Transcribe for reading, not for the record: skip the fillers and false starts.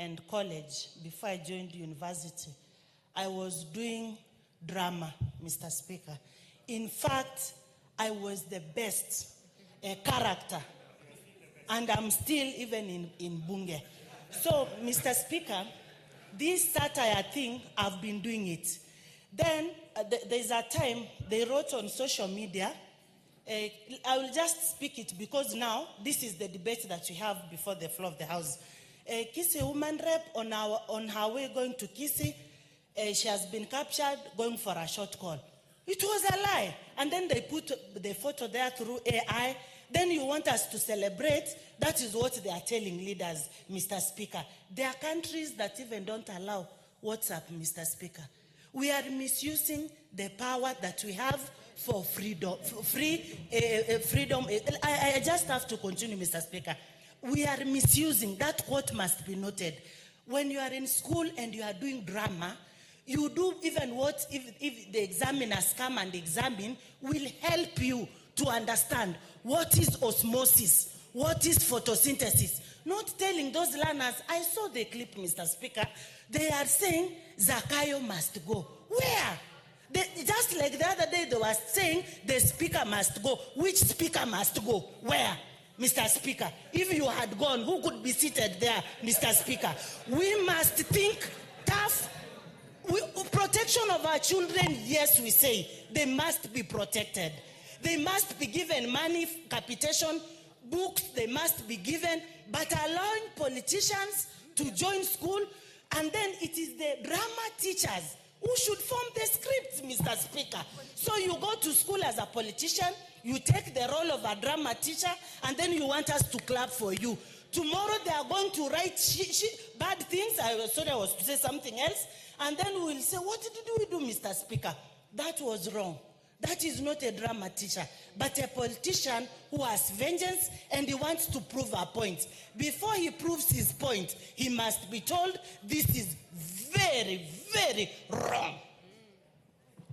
and college, before I joined university, I was doing drama, Mr. Speaker. In fact, I was the best character, and I'm still even in Bunge. So, Mr. Speaker, this satire thing, I've been doing it. Then, there's a time they wrote on social media, I will just speak it because now this is the debate that we have before the floor of the House. Kisii woman rep on her way going to Kisii, she has been captured going for a short call. It was a lie. And then they put the photo there through AI. Then you want us to celebrate. That is what they are telling leaders, Mr. Speaker. There are countries that even don't allow WhatsApp, Mr. Speaker. We are misusing the power that we have for freedom. Freedom. I just have to continue, Mr. Speaker. We are misusing. That quote must be noted. When you are in school and you are doing drama, you do even what if the examiners come and examine, will help you to understand what is osmosis, what is photosynthesis. Not telling those learners, I saw the clip, Mr. Speaker, they are saying Zakayo must go. Where? Just like the other day, they were saying the speaker must go. Which speaker must go? Where? Mr. Speaker, if you had gone, who could be seated there, Mr. Speaker? We must think tough. Protection of our children, yes, we say, they must be protected. They must be given money, capitation, books, they must be given, but allowing politicians to join school, and then it is the drama teachers who should form the scripts, Mr. Speaker. So you go to school as a politician, you take the role of a drama teacher, and then you want us to clap for you. Tomorrow they are going to write bad things. I was to say something else. And then we will say, what did we do, Mr. Speaker? That was wrong. That is not a drama teacher, but a politician who has vengeance and he wants to prove a point. Before he proves his point, he must be told this is very, very wrong.